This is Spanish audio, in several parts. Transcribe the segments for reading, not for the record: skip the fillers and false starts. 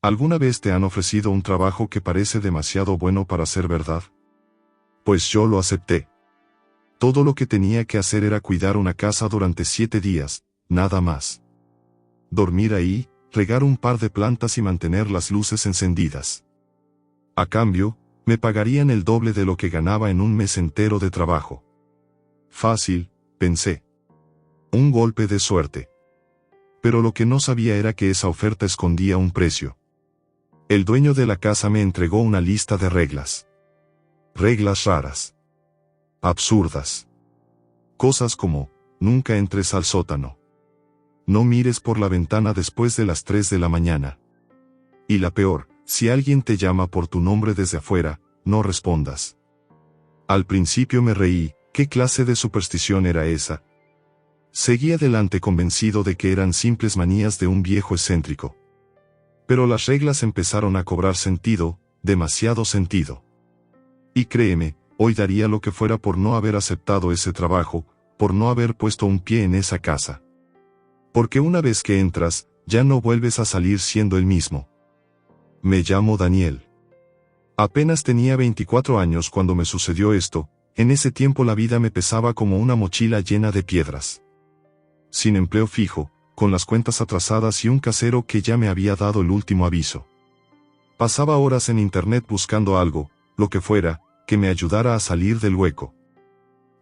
¿Alguna vez te han ofrecido un trabajo que parece demasiado bueno para ser verdad? Pues yo lo acepté. Todo lo que tenía que hacer era cuidar una casa durante 7 días, nada más. Dormir ahí, regar un par de plantas y mantener las luces encendidas. A cambio, me pagarían el doble de lo que ganaba en un mes entero de trabajo. Fácil, pensé. Un golpe de suerte. Pero lo que no sabía era que esa oferta escondía un precio. El dueño de la casa me entregó una lista de reglas. Reglas raras. Absurdas. Cosas como, nunca entres al sótano. No mires por la ventana después de las 3 de la mañana. Y la peor, si alguien te llama por tu nombre desde afuera, no respondas. Al principio me reí, ¿qué clase de superstición era esa? Seguí adelante convencido de que eran simples manías de un viejo excéntrico. Pero las reglas empezaron a cobrar sentido, demasiado sentido. Y créeme, hoy daría lo que fuera por no haber aceptado ese trabajo, por no haber puesto un pie en esa casa. Porque una vez que entras, ya no vuelves a salir siendo el mismo. Me llamo Daniel. Apenas tenía 24 años cuando me sucedió esto. En ese tiempo la vida me pesaba como una mochila llena de piedras. Sin empleo fijo, con las cuentas atrasadas y un casero que ya me había dado el último aviso. Pasaba horas en internet buscando algo, lo que fuera, que me ayudara a salir del hueco.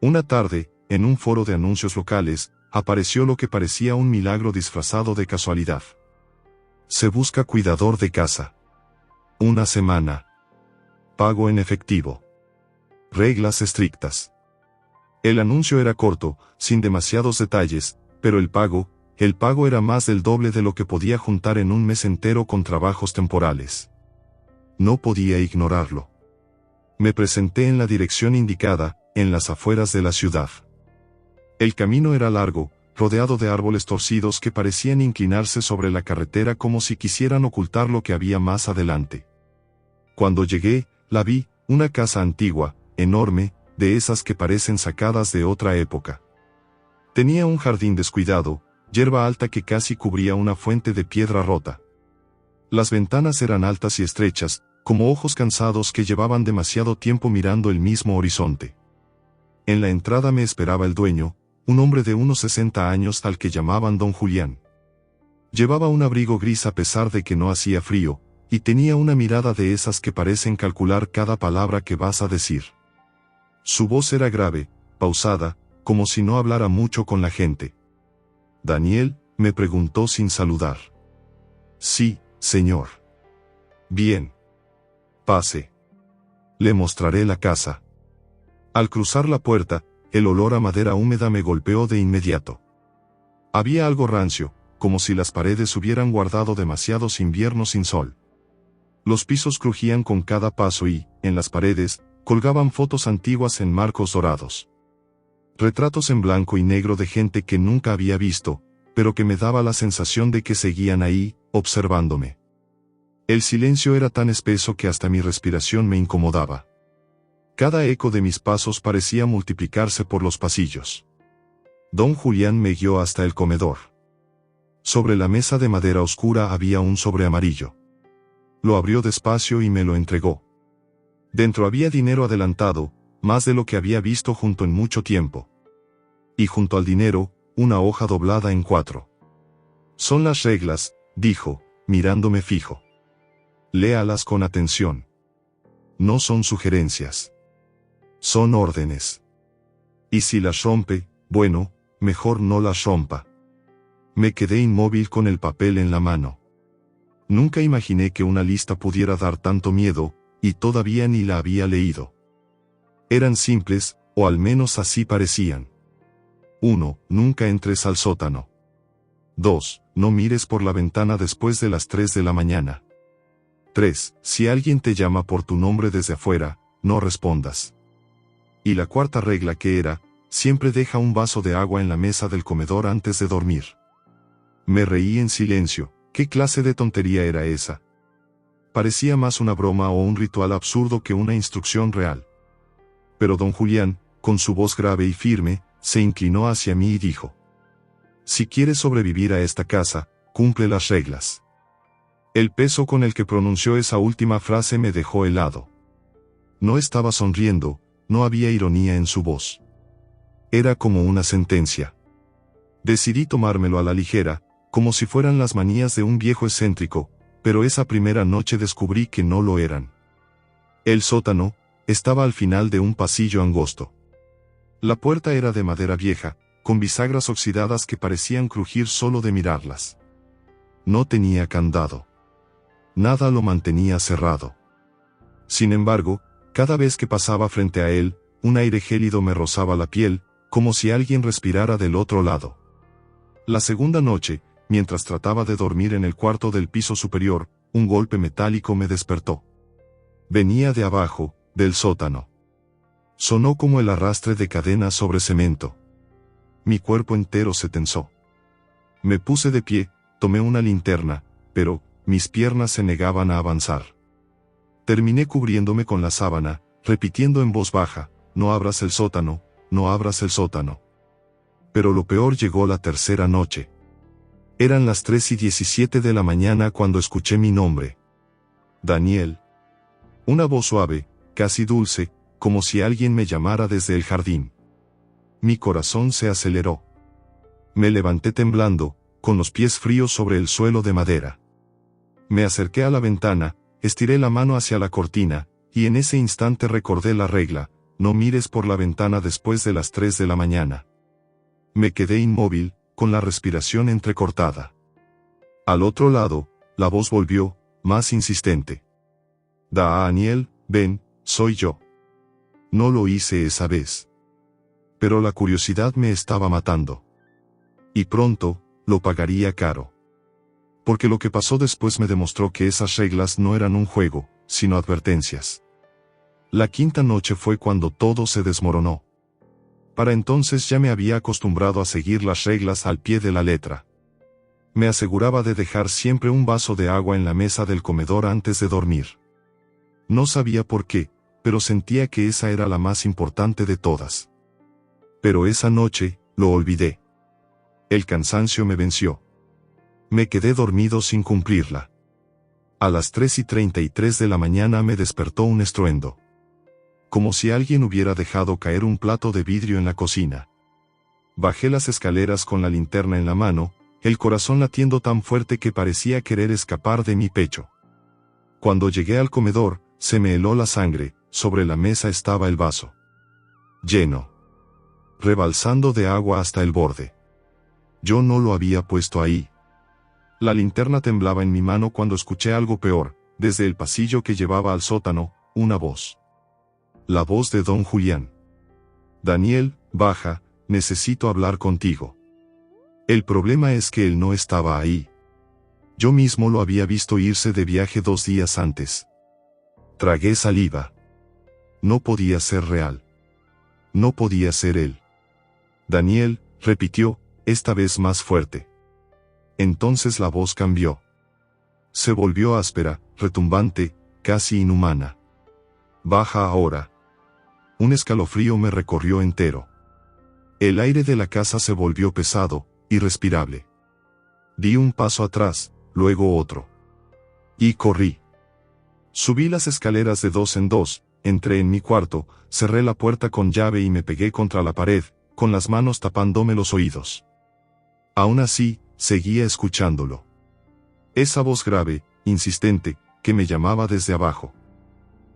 Una tarde, en un foro de anuncios locales, apareció lo que parecía un milagro disfrazado de casualidad. Se busca cuidador de casa. 1 semana. Pago en efectivo. Reglas estrictas. El anuncio era corto, sin demasiados detalles, pero el pago era más del doble de lo que podía juntar en un mes entero con trabajos temporales. No podía ignorarlo. Me presenté en la dirección indicada, en las afueras de la ciudad. El camino era largo, rodeado de árboles torcidos que parecían inclinarse sobre la carretera como si quisieran ocultar lo que había más adelante. Cuando llegué, la vi, una casa antigua, enorme, de esas que parecen sacadas de otra época. Tenía un jardín descuidado, hierba alta que casi cubría una fuente de piedra rota. Las ventanas eran altas y estrechas, como ojos cansados que llevaban demasiado tiempo mirando el mismo horizonte. En la entrada me esperaba el dueño, un hombre de unos 60 años al que llamaban Don Julián. Llevaba un abrigo gris a pesar de que no hacía frío, y tenía una mirada de esas que parecen calcular cada palabra que vas a decir. Su voz era grave, pausada, como si no hablara mucho con la gente. «Daniel», me preguntó sin saludar. «Sí, señor». «Bien. Pase. Le mostraré la casa». Al cruzar la puerta, el olor a madera húmeda me golpeó de inmediato. Había algo rancio, como si las paredes hubieran guardado demasiados inviernos sin sol. Los pisos crujían con cada paso y, en las paredes, colgaban fotos antiguas en marcos dorados. Retratos en blanco y negro de gente que nunca había visto, pero que me daba la sensación de que seguían ahí, observándome. El silencio era tan espeso que hasta mi respiración me incomodaba. Cada eco de mis pasos parecía multiplicarse por los pasillos. Don Julián me guió hasta el comedor. Sobre la mesa de madera oscura había un sobre amarillo. Lo abrió despacio y me lo entregó. Dentro había dinero adelantado, más de lo que había visto junto en mucho tiempo. Y junto al dinero, una hoja doblada en 4. «Son las reglas», dijo, mirándome fijo. «Léalas con atención. No son sugerencias. Son órdenes. Y si las rompe, bueno, mejor no las rompa». Me quedé inmóvil con el papel en la mano. Nunca imaginé que una lista pudiera dar tanto miedo, y todavía ni la había leído. Eran simples, o al menos así parecían. 1. Nunca entres al sótano. 2. No mires por la ventana después de las 3 de la mañana. 3. Si alguien te llama por tu nombre desde afuera, no respondas. Y la cuarta regla que era, siempre deja un vaso de agua en la mesa del comedor antes de dormir. Me reí en silencio. ¿Qué clase de tontería era esa? Parecía más una broma o un ritual absurdo que una instrucción real. Pero don Julián, con su voz grave y firme, se inclinó hacia mí y dijo: «Si quieres sobrevivir a esta casa, cumple las reglas. El peso con el que pronunció esa última frase me dejó helado. No estaba sonriendo, no había ironía en su voz. Era como una sentencia. Decidí tomármelo a la ligera, como si fueran las manías de un viejo excéntrico, pero esa primera noche descubrí que no lo eran. El sótano estaba al final de un pasillo angosto. La puerta era de madera vieja, con bisagras oxidadas que parecían crujir solo de mirarlas. No tenía candado. Nada lo mantenía cerrado. Sin embargo, cada vez que pasaba frente a él, un aire gélido me rozaba la piel, como si alguien respirara del otro lado. La segunda noche, mientras trataba de dormir en el cuarto del piso superior, un golpe metálico me despertó. Venía de abajo, del sótano. Sonó como el arrastre de cadenas sobre cemento. Mi cuerpo entero se tensó. Me puse de pie, tomé una linterna, pero mis piernas se negaban a avanzar. Terminé cubriéndome con la sábana, repitiendo en voz baja, no abras el sótano, no abras el sótano. Pero lo peor llegó la tercera noche. Eran las 3:17 de la mañana cuando escuché mi nombre. Daniel. Una voz suave, casi dulce, como si alguien me llamara desde el jardín. Mi corazón se aceleró. Me levanté temblando, con los pies fríos sobre el suelo de madera. Me acerqué a la ventana, estiré la mano hacia la cortina, y en ese instante recordé la regla, no mires por la ventana después de las 3 de la mañana. Me quedé inmóvil, con la respiración entrecortada. Al otro lado, la voz volvió, más insistente. Daniel, ven, soy yo. No lo hice esa vez. Pero la curiosidad me estaba matando. Y pronto, lo pagaría caro. Porque lo que pasó después me demostró que esas reglas no eran un juego, sino advertencias. La quinta noche fue cuando todo se desmoronó. Para entonces ya me había acostumbrado a seguir las reglas al pie de la letra. Me aseguraba de dejar siempre un vaso de agua en la mesa del comedor antes de dormir. No sabía por qué, pero sentía que esa era la más importante de todas. Pero esa noche, lo olvidé. El cansancio me venció. Me quedé dormido sin cumplirla. A las 3:33 de la mañana me despertó un estruendo. Como si alguien hubiera dejado caer un plato de vidrio en la cocina. Bajé las escaleras con la linterna en la mano, el corazón latiendo tan fuerte que parecía querer escapar de mi pecho. Cuando llegué al comedor, se me heló la sangre, sobre la mesa estaba el vaso. Lleno. Rebalsando de agua hasta el borde. Yo no lo había puesto ahí. La linterna temblaba en mi mano cuando escuché algo peor, desde el pasillo que llevaba al sótano, una voz. La voz de don Julián. Daniel, baja, necesito hablar contigo. El problema es que él no estaba ahí. Yo mismo lo había visto irse de viaje 2 días antes. Tragué saliva. No podía ser real. No podía ser él. Daniel, repitió, esta vez más fuerte. Entonces la voz cambió. Se volvió áspera, retumbante, casi inhumana. Baja ahora. Un escalofrío me recorrió entero. El aire de la casa se volvió pesado, irrespirable. Di un paso atrás, luego otro. Y corrí. Subí las escaleras de 2 en 2, entré en mi cuarto, cerré la puerta con llave y me pegué contra la pared, con las manos tapándome los oídos. Aún así, seguía escuchándolo. Esa voz grave, insistente, que me llamaba desde abajo.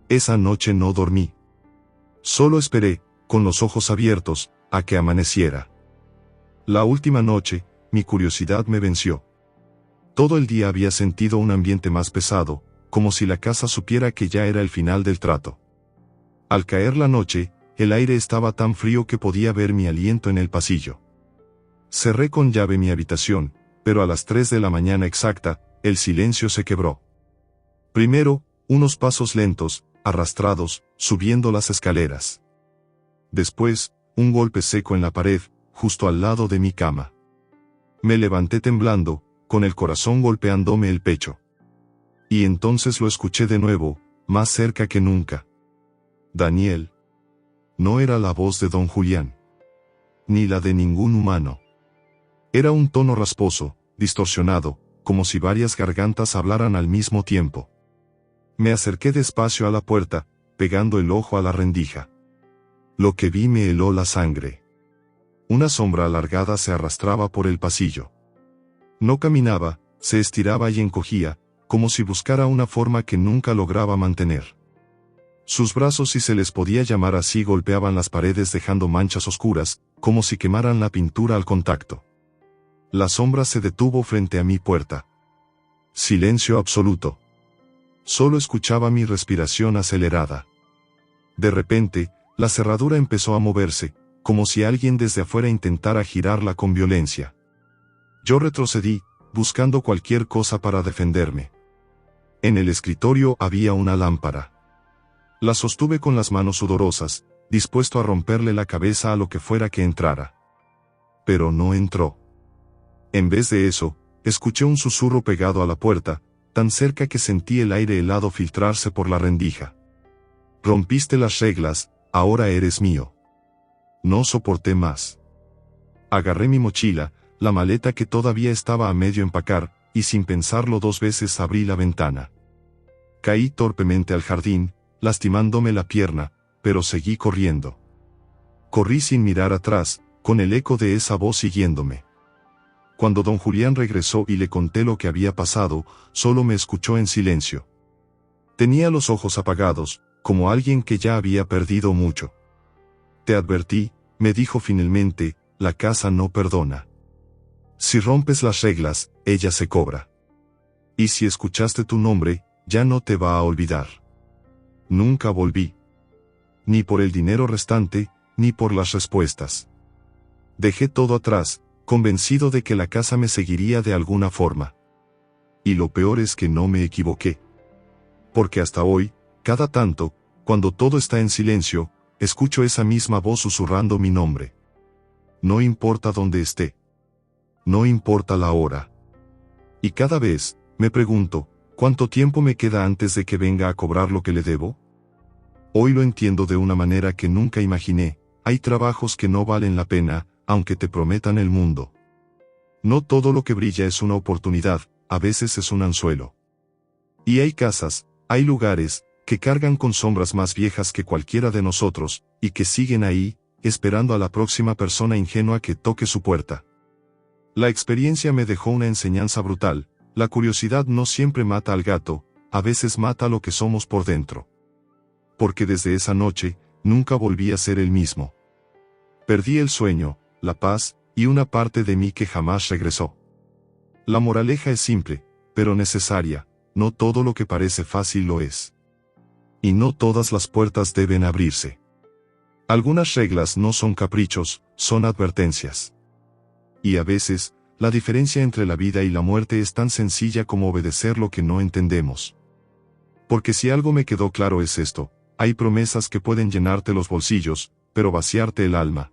Esa noche no dormí. Solo esperé, con los ojos abiertos, a que amaneciera. La última noche, mi curiosidad me venció. Todo el día había sentido un ambiente más pesado, como si la casa supiera que ya era el final del trato. Al caer la noche, el aire estaba tan frío que podía ver mi aliento en el pasillo. Cerré con llave mi habitación, pero a las 3 de la mañana exacta, el silencio se quebró. Primero, unos pasos lentos, arrastrados, subiendo las escaleras. Después, un golpe seco en la pared, justo al lado de mi cama. Me levanté temblando, con el corazón golpeándome el pecho. Y entonces lo escuché de nuevo, más cerca que nunca. Daniel. No era la voz de don Julián. Ni la de ningún humano. Era un tono rasposo, distorsionado, como si varias gargantas hablaran al mismo tiempo. Me acerqué despacio a la puerta, pegando el ojo a la rendija. Lo que vi me heló la sangre. Una sombra alargada se arrastraba por el pasillo. No caminaba, se estiraba y encogía, como si buscara una forma que nunca lograba mantener. Sus brazos, si se les podía llamar así, golpeaban las paredes dejando manchas oscuras, como si quemaran la pintura al contacto. La sombra se detuvo frente a mi puerta. Silencio absoluto. Solo escuchaba mi respiración acelerada. De repente, la cerradura empezó a moverse, como si alguien desde afuera intentara girarla con violencia. Yo retrocedí, buscando cualquier cosa para defenderme. En el escritorio había una lámpara. La sostuve con las manos sudorosas, dispuesto a romperle la cabeza a lo que fuera que entrara. Pero no entró. En vez de eso, escuché un susurro pegado a la puerta, tan cerca que sentí el aire helado filtrarse por la rendija. Rompiste las reglas, ahora eres mío. No soporté más. Agarré mi mochila, la maleta que todavía estaba a medio empacar, y sin pensarlo dos veces abrí la ventana. Caí torpemente al jardín, lastimándome la pierna, pero seguí corriendo. Corrí sin mirar atrás, con el eco de esa voz siguiéndome. Cuando don Julián regresó y le conté lo que había pasado, solo me escuchó en silencio. Tenía los ojos apagados, como alguien que ya había perdido mucho. Te advertí, me dijo finalmente, la casa no perdona. Si rompes las reglas, ella se cobra. Y si escuchaste tu nombre, ya no te va a olvidar. Nunca volví. Ni por el dinero restante, ni por las respuestas. Dejé todo atrás, convencido de que la casa me seguiría de alguna forma. Y lo peor es que no me equivoqué. Porque hasta hoy, cada tanto, cuando todo está en silencio, escucho esa misma voz susurrando mi nombre. No importa dónde esté. No importa la hora. Y cada vez, me pregunto, ¿cuánto tiempo me queda antes de que venga a cobrar lo que le debo? Hoy lo entiendo de una manera que nunca imaginé. Hay trabajos que no valen la pena, aunque te prometan el mundo. No todo lo que brilla es una oportunidad, a veces es un anzuelo. Y hay casas, hay lugares, que cargan con sombras más viejas que cualquiera de nosotros, y que siguen ahí, esperando a la próxima persona ingenua que toque su puerta. La experiencia me dejó una enseñanza brutal. La curiosidad no siempre mata al gato, a veces mata lo que somos por dentro. Porque desde esa noche, nunca volví a ser el mismo. Perdí el sueño, la paz, y una parte de mí que jamás regresó. La moraleja es simple, pero necesaria, no todo lo que parece fácil lo es. Y no todas las puertas deben abrirse. Algunas reglas no son caprichos, son advertencias. Y a veces, la diferencia entre la vida y la muerte es tan sencilla como obedecer lo que no entendemos. Porque si algo me quedó claro es esto, hay promesas que pueden llenarte los bolsillos, pero vaciarte el alma,